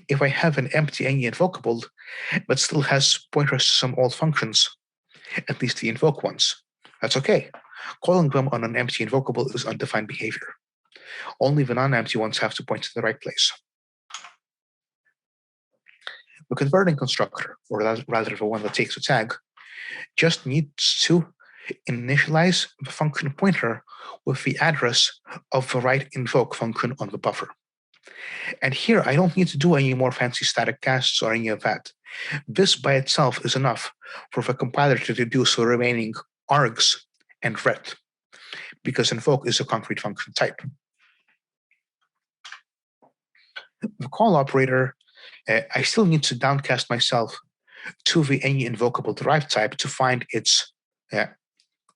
If I have an empty any invocable, but still has pointers to some old functions, at least the invoke ones, that's okay. Calling them on an empty invocable is undefined behavior. Only the non-empty ones have to point to the right place. The converting constructor, or rather the one that takes a tag, just needs to initialize the function pointer with the address of the right invoke function on the buffer. And here, I don't need to do any more fancy static casts or any of that. This by itself is enough for the compiler to deduce the remaining args and ret, because invoke is a concrete function type. The call operator, I still need to downcast myself to the any invocable derived type to find its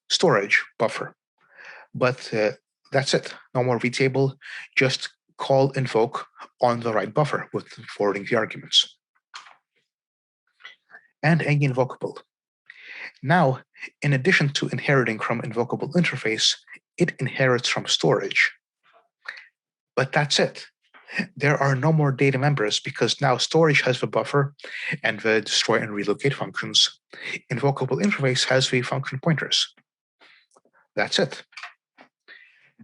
storage buffer. But that's it. No more vtable, just call invoke on the right buffer with forwarding the arguments. And any invocable. Now, in addition to inheriting from invocable interface, it inherits from storage. But that's it. There are no more data members because now storage has the buffer and the destroy and relocate functions. Invocable interface has the function pointers. That's it.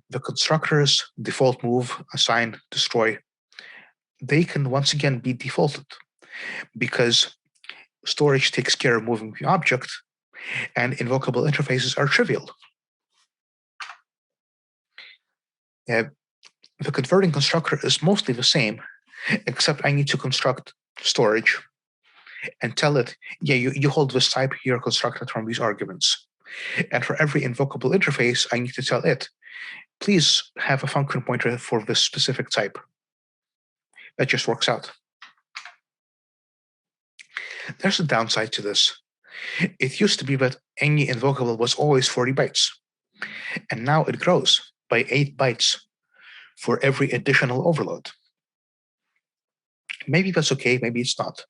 The constructors, default move, assign, destroy, they can once again be defaulted because storage takes care of moving the object and invocable interfaces are trivial. The converting constructor is mostly the same, except I need to construct storage and tell it, yeah, you hold this type here constructed from these arguments. And for every invocable interface, I need to tell it, please have a function pointer for this specific type. That just works out. There's a downside to this. It used to be that any invocable was always 40 bytes, and now it grows by 8 bytes for every additional overload. Maybe that's okay, maybe it's not.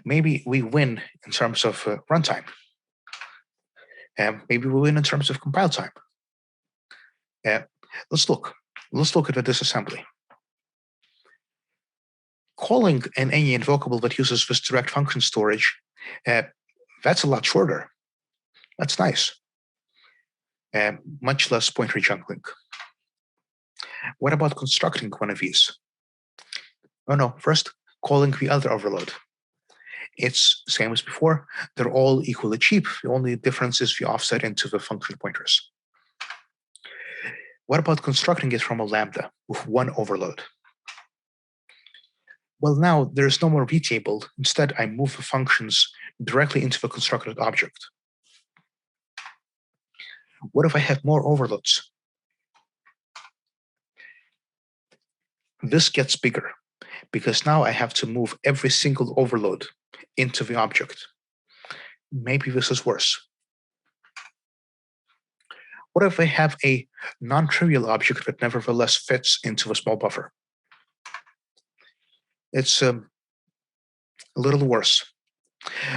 Maybe we win in terms of runtime. Maybe we win in terms of compile time. Let's look at the disassembly. Calling any invocable that uses this direct function storage, that's a lot shorter. That's nice. Much less pointer juggling. What about constructing one of these? Oh no, first, calling the other overload. It's same as before. They're all equally cheap. The only difference is the offset into the function pointers. What about constructing it from a lambda with one overload? Well, now there's no more vtable. Instead, I move the functions directly into the constructed object. What if I have more overloads? This gets bigger because now I have to move every single overload into the object. Maybe this is worse. What if I have a non-trivial object that nevertheless fits into a small buffer? It's a little worse,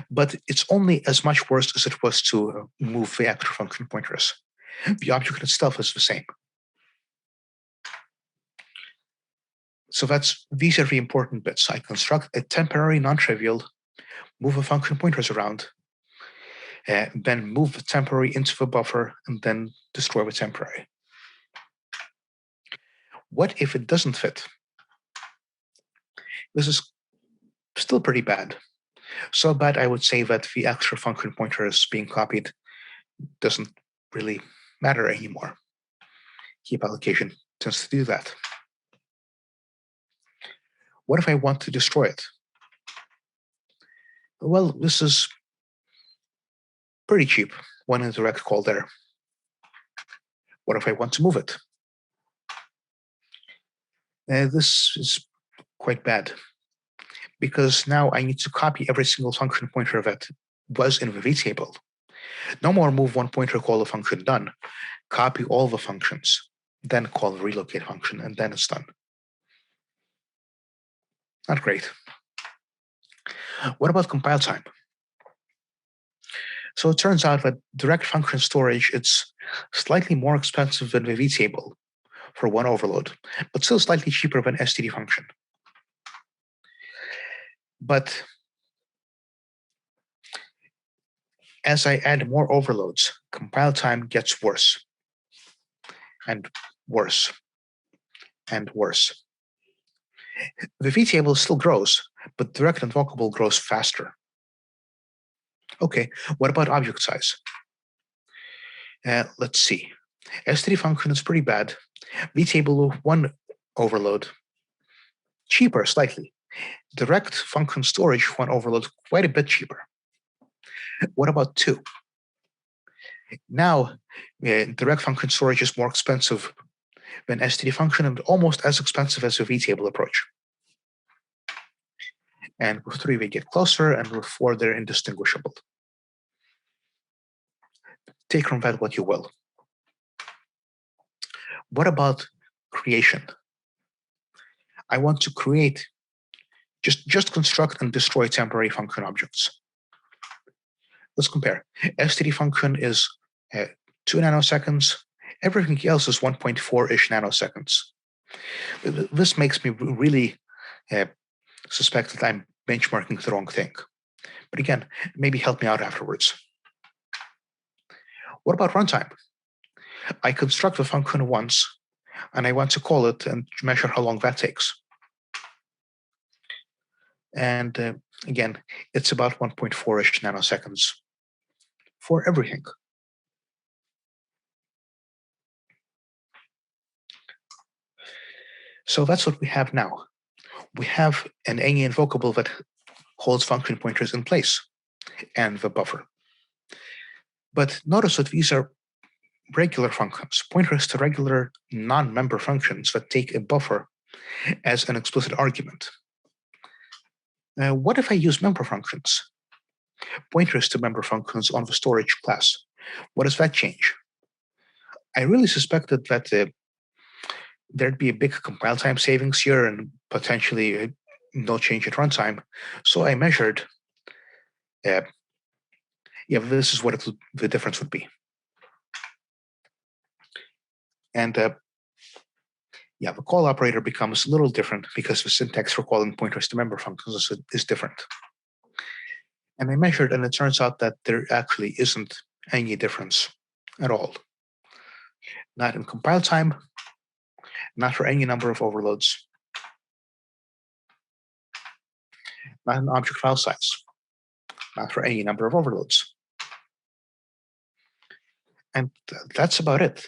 but it's only as much worse as it was to move the actor function pointers. The object itself is the same. So these are the important bits. I construct a temporary non-trivial, move the function pointers around, then move the temporary into the buffer, and then destroy the temporary. What if it doesn't fit? This is still pretty bad. So bad, I would say that the extra function pointers being copied doesn't really matter anymore. Heap allocation tends to do that. What if I want to destroy it? Well, this is pretty cheap. One indirect call there. What if I want to move it? This is quite bad because now I need to copy every single function pointer that was in the vtable. No more move one pointer, call a function, done. Copy all the functions, then call the relocate function, and then it's done. Not great. What about compile time? So it turns out that direct function storage, it's slightly more expensive than the vtable for one overload, but still slightly cheaper than std function. But as I add more overloads, compile time gets worse and worse. and worse. The vtable still grows, but direct invocable grows faster. Okay, what about object size? Let's see. Std function is pretty bad. vtable 1 overload, cheaper slightly. Direct function storage 1 overload, quite a bit cheaper. What about 2? Now, direct function storage is more expensive than std function and almost as expensive as a vtable approach. And with 3, we get closer, and with 4, they're indistinguishable. Take from that what you will. What about creation? I want to create, just construct and destroy temporary function objects. Let's compare. std function is 2 nanoseconds. Everything else is 1.4-ish nanoseconds. This makes me really suspect that I'm benchmarking the wrong thing. But again, maybe help me out afterwards. What about runtime? I construct a function once, and I want to call it and measure how long that takes. And again, it's about 1.4-ish nanoseconds for everything. So that's what we have now. We have an any invocable that holds function pointers in place and the buffer. But notice that these are regular functions, pointers to regular non-member functions that take a buffer as an explicit argument. What if I use member functions? Pointers to member functions on the storage class. What does that change? I really suspected that there'd be a big compile time savings here and potentially no change at runtime. So I measured, this is what the difference would be. And the call operator becomes a little different because the syntax for calling pointers to member functions is different. And I measured, and it turns out that there actually isn't any difference at all. Not in compile time, not for any number of overloads, not in object file size, not for any number of overloads. And that's about it.